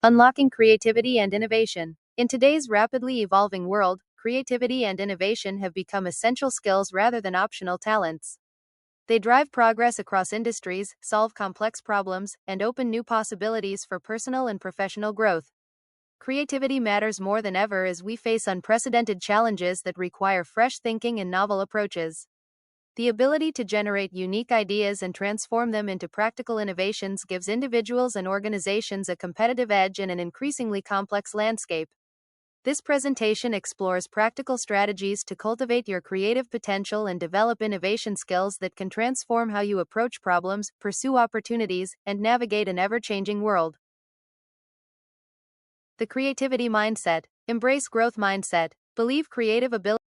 Unlocking creativity and innovation. In today's rapidly evolving world, creativity and innovation have become essential skills rather than optional talents. They drive progress across industries, solve complex problems, and open new possibilities for personal and professional growth. Creativity matters more than ever as we face unprecedented challenges that require fresh thinking and novel approaches. The ability to generate unique ideas and transform them into practical innovations gives individuals and organizations a competitive edge in an increasingly complex landscape. This presentation explores practical strategies to cultivate your creative potential and develop innovation skills that can transform how you approach problems, pursue opportunities, and navigate an ever-changing world. The creativity mindset. Embrace growth mindset. Believe creative abilities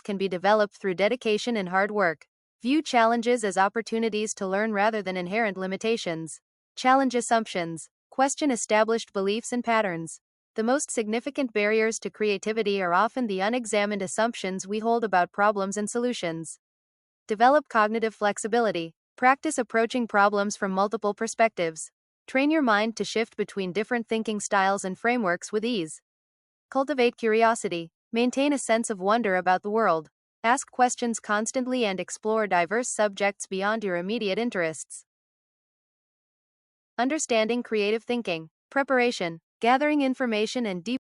can be developed through dedication and hard work. View challenges as opportunities to learn rather than inherent limitations. Challenge assumptions. Question established beliefs and patterns. The most significant barriers to creativity are often the unexamined assumptions we hold about problems and solutions. Develop cognitive flexibility. Practice approaching problems from multiple perspectives. Train your mind to shift between different thinking styles and frameworks with ease. Cultivate curiosity. Maintain a sense of wonder about the world. Ask questions constantly and explore diverse subjects beyond your immediate interests. Understanding creative thinking. Preparation. Gathering information and deeply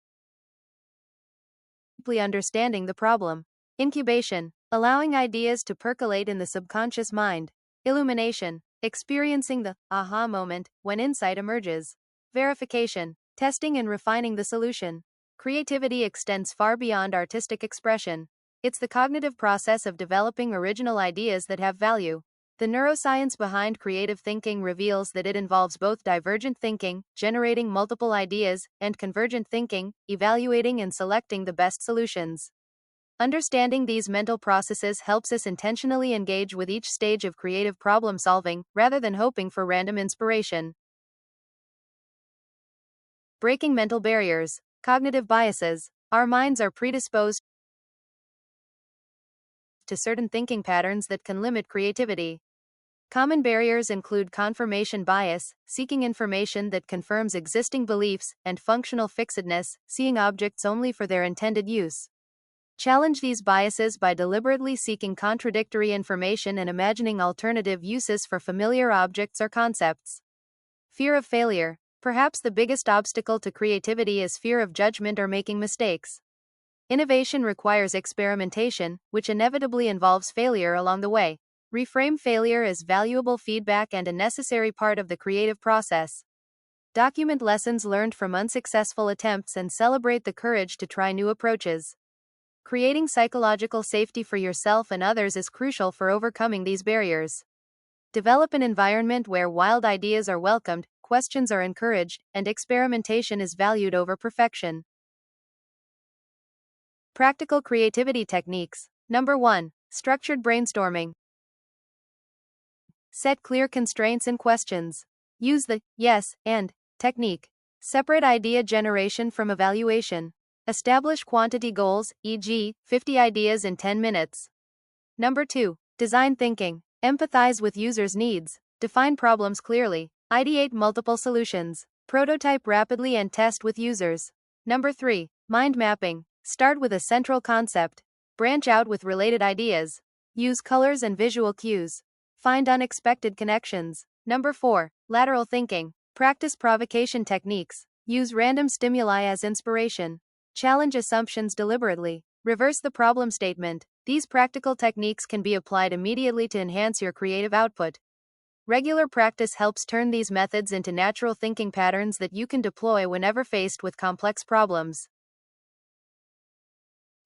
understanding the problem. Incubation. Allowing ideas to percolate in the subconscious mind. Illumination. Experiencing the aha moment when insight emerges. Verification. Testing and refining the solution. Creativity extends far beyond artistic expression. It's the cognitive process of developing original ideas that have value. The neuroscience behind creative thinking reveals that it involves both divergent thinking, generating multiple ideas, and convergent thinking, evaluating and selecting the best solutions. Understanding these mental processes helps us intentionally engage with each stage of creative problem solving, rather than hoping for random inspiration. Breaking mental barriers. Cognitive biases. Our minds are predisposed to certain thinking patterns that can limit creativity. Common barriers include confirmation bias, seeking information that confirms existing beliefs, and functional fixedness, seeing objects only for their intended use. Challenge these biases by deliberately seeking contradictory information and imagining alternative uses for familiar objects or concepts. Fear of failure. Perhaps the biggest obstacle to creativity is fear of judgment or making mistakes. Innovation requires experimentation, which inevitably involves failure along the way. Reframe failure as valuable feedback and a necessary part of the creative process. Document lessons learned from unsuccessful attempts and celebrate the courage to try new approaches. Creating psychological safety for yourself and others is crucial for overcoming these barriers. Develop an environment where wild ideas are welcomed, questions are encouraged, and experimentation is valued over perfection. Practical creativity techniques. Number 1. Structured brainstorming. Set clear constraints and questions. Use the yes and technique. Separate idea generation from evaluation. Establish quantity goals, e.g., 50 ideas in 10 minutes. Number 2. Design thinking. Empathize with users' needs. Define problems clearly. Ideate multiple solutions. Prototype rapidly and test with users. Number 3. Mind mapping. Start with a central concept. Branch out with related ideas. Use colors and visual cues. Find unexpected connections. Number 4. Lateral thinking. Practice provocation techniques. Use random stimuli as inspiration. Challenge assumptions deliberately. Reverse the problem statement. These practical techniques can be applied immediately to enhance your creative output. Regular practice helps turn these methods into natural thinking patterns that you can deploy whenever faced with complex problems.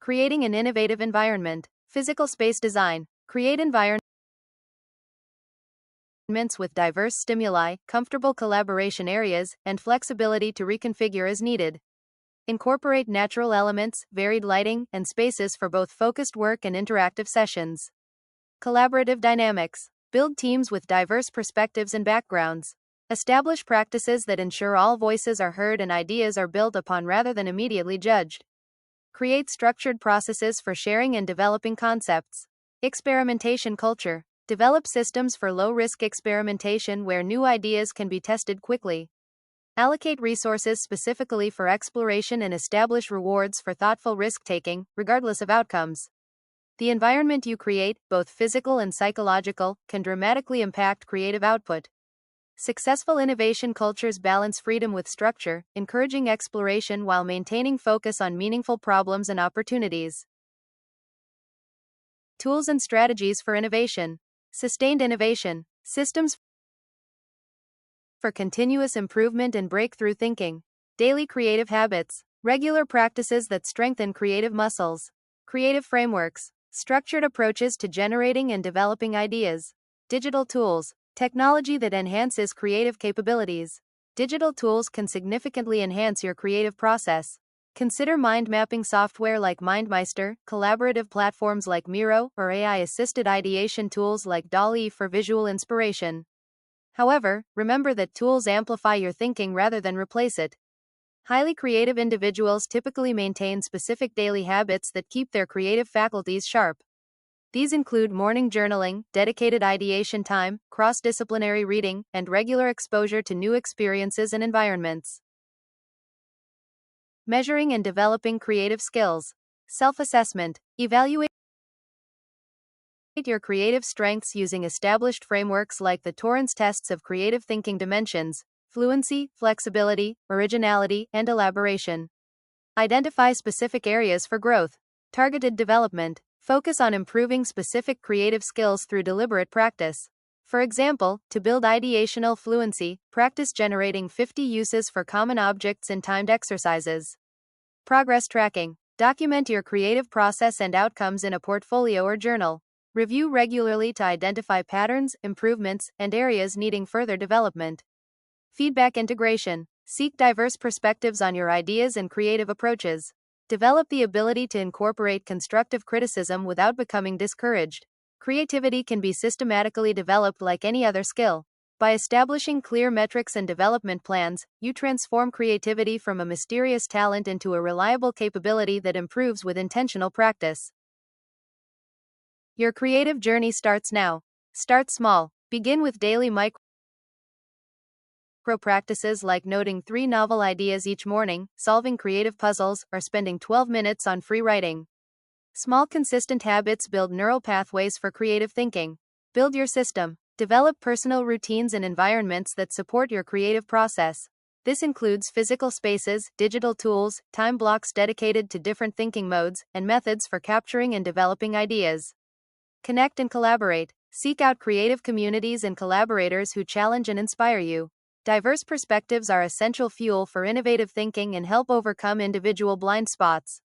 Creating an innovative environment. Physical space design. Create environments with diverse stimuli, comfortable collaboration areas, and flexibility to reconfigure as needed. Incorporate natural elements, varied lighting, and spaces for both focused work and interactive sessions. Collaborative dynamics. Build teams with diverse perspectives and backgrounds. Establish practices that ensure all voices are heard and ideas are built upon rather than immediately judged. Create structured processes for sharing and developing concepts. Experimentation culture. Develop systems for low-risk experimentation where new ideas can be tested quickly. Allocate resources specifically for exploration and establish rewards for thoughtful risk-taking, regardless of outcomes. The environment you create, both physical and psychological, can dramatically impact creative output. Successful innovation cultures balance freedom with structure, encouraging exploration while maintaining focus on meaningful problems and opportunities. Tools and strategies for innovation. Sustained innovation. Systems for continuous improvement and breakthrough thinking. Daily creative habits. Regular practices that strengthen creative muscles. Creative frameworks. Structured approaches to generating and developing ideas. Digital tools. Technology that enhances creative capabilities. Digital tools can significantly enhance your creative process. Consider mind mapping software like MindMeister, collaborative platforms like Miro, or AI-assisted ideation tools like DALL-E for visual inspiration. However, remember that tools amplify your thinking rather than replace it. Highly creative individuals typically maintain specific daily habits that keep their creative faculties sharp. These include morning journaling, dedicated ideation time, cross-disciplinary reading, and regular exposure to new experiences and environments. Measuring and developing creative skills. Self-assessment. Evaluate your creative strengths using established frameworks like the Torrance tests of creative thinking dimensions: fluency, flexibility, originality, and elaboration. Identify specific areas for growth. Targeted development. Focus on improving specific creative skills through deliberate practice. For example, to build ideational fluency, practice generating 50 uses for common objects in timed exercises. Progress tracking. Document your creative process and outcomes in a portfolio or journal. Review regularly to identify patterns, improvements, and areas needing further development. Feedback integration. Seek diverse perspectives on your ideas and creative approaches. Develop the ability to incorporate constructive criticism without becoming discouraged. Creativity can be systematically developed like any other skill. By establishing clear metrics and development plans, you transform creativity from a mysterious talent into a reliable capability that improves with intentional practice. Your creative journey starts now. Start small. Begin with daily micro practices like noting 3 novel ideas each morning, solving creative puzzles, or spending 12 minutes on free writing. Small consistent habits build neural pathways for creative thinking. Build your system. Develop personal routines and environments that support your creative process. This includes physical spaces, digital tools, time blocks dedicated to different thinking modes, and methods for capturing and developing ideas. Connect and collaborate. Seek out creative communities and collaborators who challenge and inspire you. Diverse perspectives are essential fuel for innovative thinking and help overcome individual blind spots.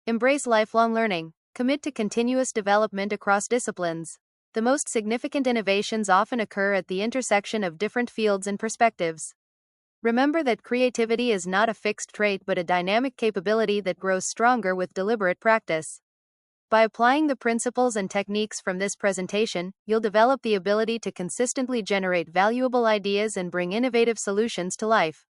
Embrace lifelong learning. Commit to continuous development across disciplines. The most significant innovations often occur at the intersection of different fields and perspectives. Remember that creativity is not a fixed trait but a dynamic capability that grows stronger with deliberate practice. By applying the principles and techniques from this presentation, you'll develop the ability to consistently generate valuable ideas and bring innovative solutions to life.